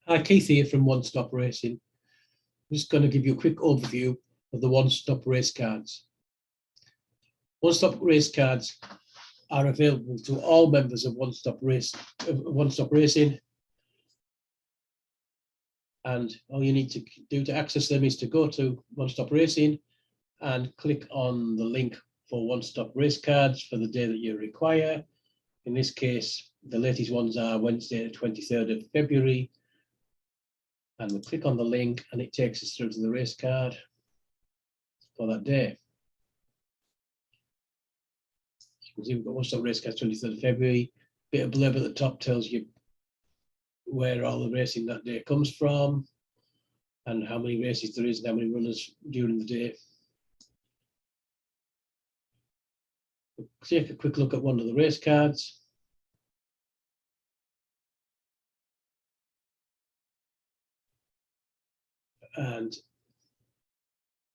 Hi, Keith here from One Stop Racing. I'm just going to give you a quick overview of the One Stop race cards. One Stop race cards are available to all members of One Stop Racing, and all you need to do to access them is to go to One Stop Racing and click on the link for One Stop race cards for the day that you require. In this case, the latest ones are Wednesday, the 23rd of February. And we click on the link and it takes us through to the race card for that day. You can see we've got One Stop race card 23rd of February. Bit of blurb at the top tells you where all the racing that day comes from and how many races there is and how many runners during the day. We'll take a quick look at one of the race cards. And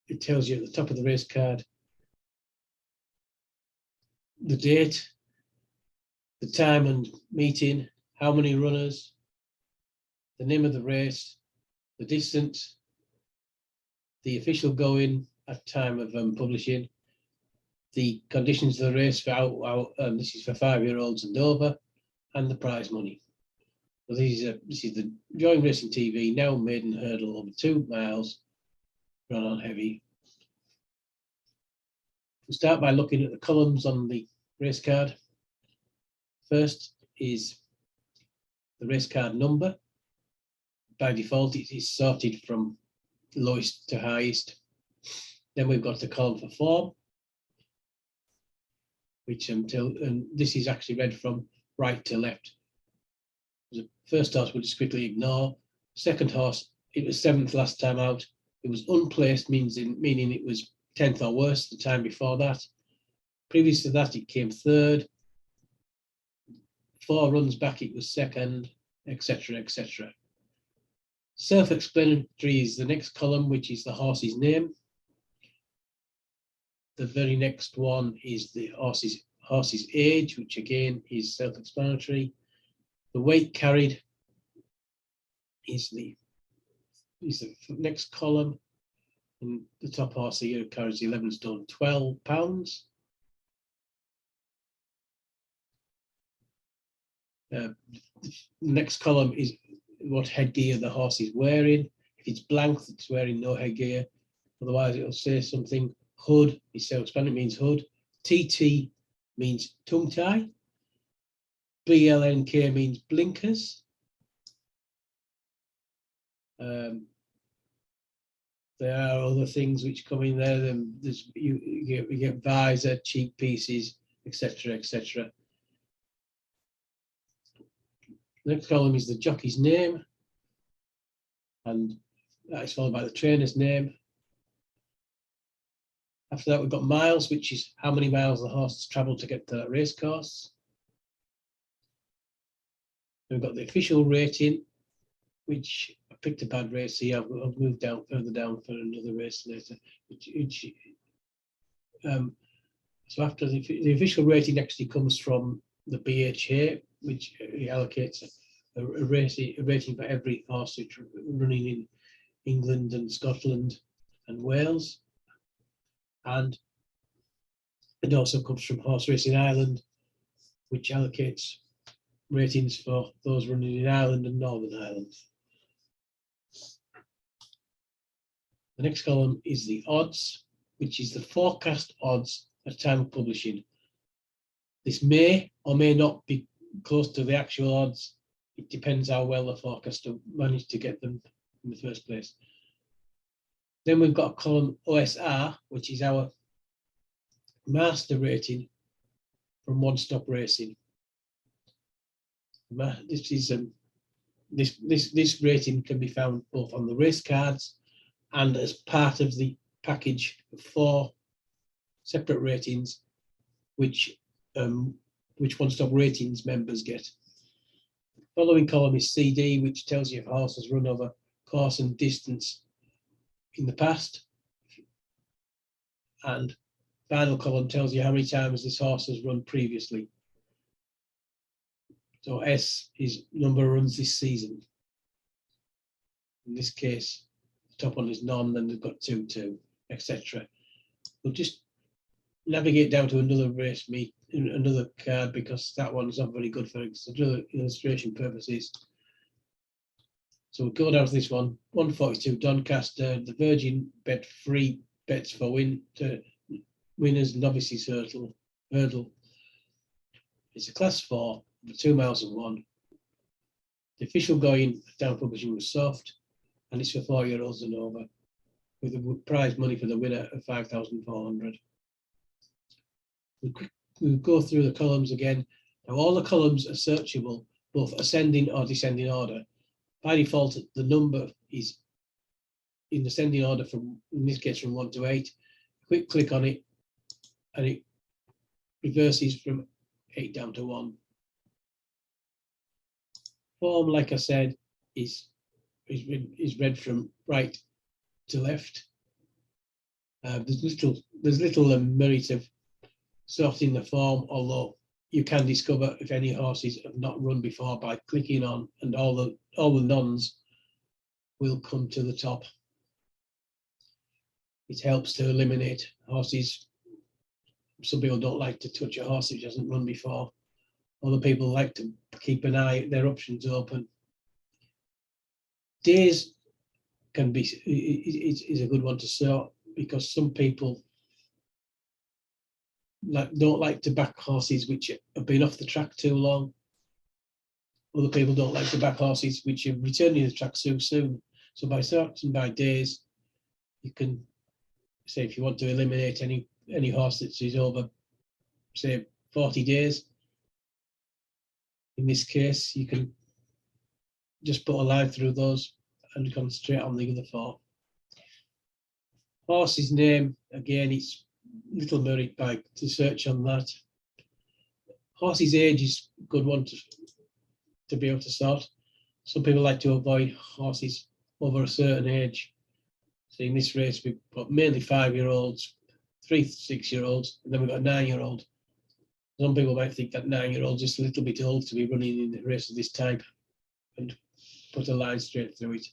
it tells you at the top of the race card the date, the time and meeting, how many runners, the name of the race, the distance, the official going at time of publishing, the conditions of the race for this is for 5-year-olds and over, and the prize money. So this is the Joy Racing TV now maiden hurdle over 2 miles, run on heavy. We'll start by looking at the columns on the race card. First is the race card number. By default, it is sorted from lowest to highest. Then we've got the column for form, which and this is actually read from right to left. The first horse we'll just quickly ignore. Second horse, it was 7th last time out. It was unplaced, meaning it was 10th or worse the time before that. Previous to that, it came 3rd. 4 runs back, it was 2nd, etc., etc. Self-explanatory is the next column, which is the horse's name. The very next one is the horse's age, which again is self-explanatory. The weight carried is the next column. And the top horse here carries 11 stone 12 pounds. The next column is what headgear the horse is wearing. If it's blank, it's wearing no headgear. Otherwise, it'll say something. Hood is self-explanatory, means hood. TT means tongue tie. BLNK means blinkers. There are other things which come in there. Then you get visor, cheek pieces, etc., etc. The next column is the jockey's name, and that is followed by the trainer's name. After that, we've got miles, which is how many miles the horse has travelled to get to that race course. Then we've got the official rating, which I picked a bad race here. I've moved down further down for another race later. So after the official rating actually comes from the BHA, which allocates a rating for every horse which running in England and Scotland and Wales. And it also comes from Horse Racing Ireland, which allocates ratings for those running in Ireland and Northern Ireland. The next column is the odds, which is the forecast odds at time of publishing. This may or may not be close to the actual odds. It depends how well the forecaster managed to get them in the first place. Then we've got a column OSR, which is our master rating from One Stop Racing. This rating can be found both on the race cards and as part of the package of 4 separate ratings, which One Stop Ratings members get. The following column is CD, which tells you if a horse has run over course and distance in the past. And final column tells you how many times this horse has run previously. So S is number of runs this season. In this case, the top one is none, then they've got 2, 2, etc. We'll just navigate down to another race meet, another card, because that one's not very good for illustration purposes. So we'll go down to this one, 142 Doncaster, the Virgin bet free bets for winners, novices hurdle. It's a class 4, 2 miles and 1. The official going down publishing was soft, and it's for 4-year-olds and over, with the prize money for the winner of 5,400. We'll go through the columns again. Now all the columns are searchable, both ascending or descending order. By default, the number is in ascending order from, in this case, from 1 to 8. Quick click on it, and it reverses from 8 down to 1. Form, like I said, is read from right to left. There's little merit of sorting the form, although you can discover if any horses have not run before by clicking on, and all the nons will come to the top. It helps to eliminate horses. Some people don't like to touch a horse which hasn't run before. Other people like to keep an eye, their options open. Days can be is a good one to sort, because some people don't like to back horses which have been off the track too long. Other people don't like to back horses which are returning to the track so soon. So by sorting by days, you can say if you want to eliminate any horse that is over, say 40 days. In this case, you can just put a line through those and concentrate on the other 4. Horse's name, again, it's little merit to search on that. Horse's age is a good one to be able to sort. Some people like to avoid horses over a certain age. So in this race, we've got mainly 5-year-olds, 3 6-year-olds, and then we've got a 9-year-old. Some people might think that 9-year-old's just a little bit old to be running in a race of this type, and put a line straight through it.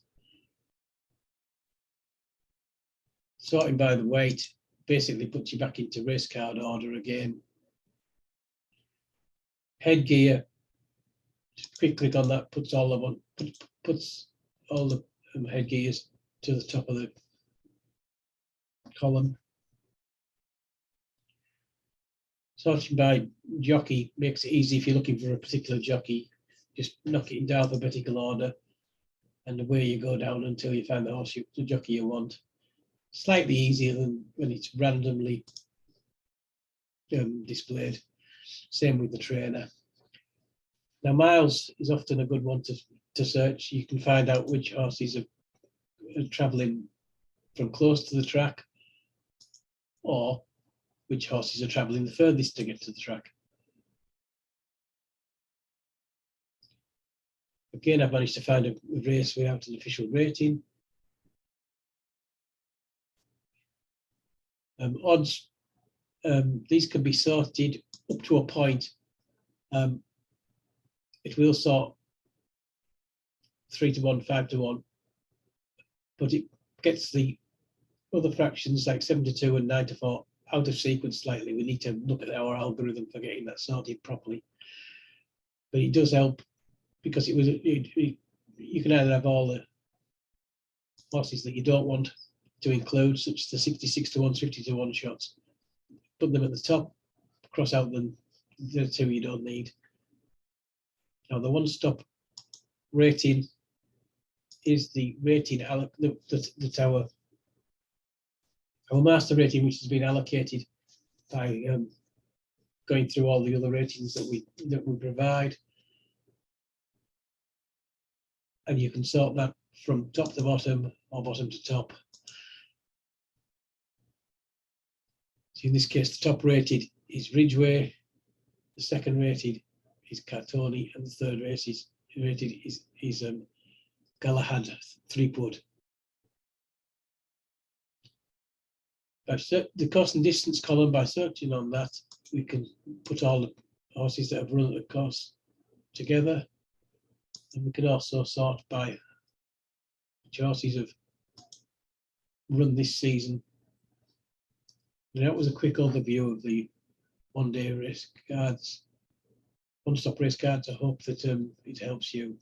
Sorting by the weight basically puts you back into race card order again. Headgear, just quick click on that, puts all the headgears to the top of the column. Sorting by jockey makes it easy if you're looking for a particular jockey. Just knock it into alphabetical order, and away you go down until you find the jockey you want. Slightly easier than when it's randomly displayed. Same with the trainer. Now, miles is often a good one to search. You can find out which horses are travelling from close to the track, or which horses are travelling the furthest to get to the track. Again, I've managed to find a race without an official rating. Odds, these can be sorted up to a point. It will sort 3 to 1, 5 to 1, but it gets the other fractions like 7 to 2 and 9 to 4 out of sequence slightly. We need to look at our algorithm for getting that sorted properly. But it does help, because you can either have all the horses that you don't want to include, such as the 66 to 1, 50 to 1 shots, put them at the top, cross out the 2 you don't need. Now, the one-stop rating is the rating that our master rating, which has been allocated by going through all the other ratings that we provide, and you can sort that from top to bottom or bottom to top. So in this case, the top rated is Ridgeway, the second rated is Cartoni, and the third rated is Galahad Threepwood. By the course and distance column, by searching on that, we can put all the horses that have run the course together, and we can also sort by which horses have run this season. And that was a quick overview of the one-day race cards, one-stop race cards. I hope that it helps you.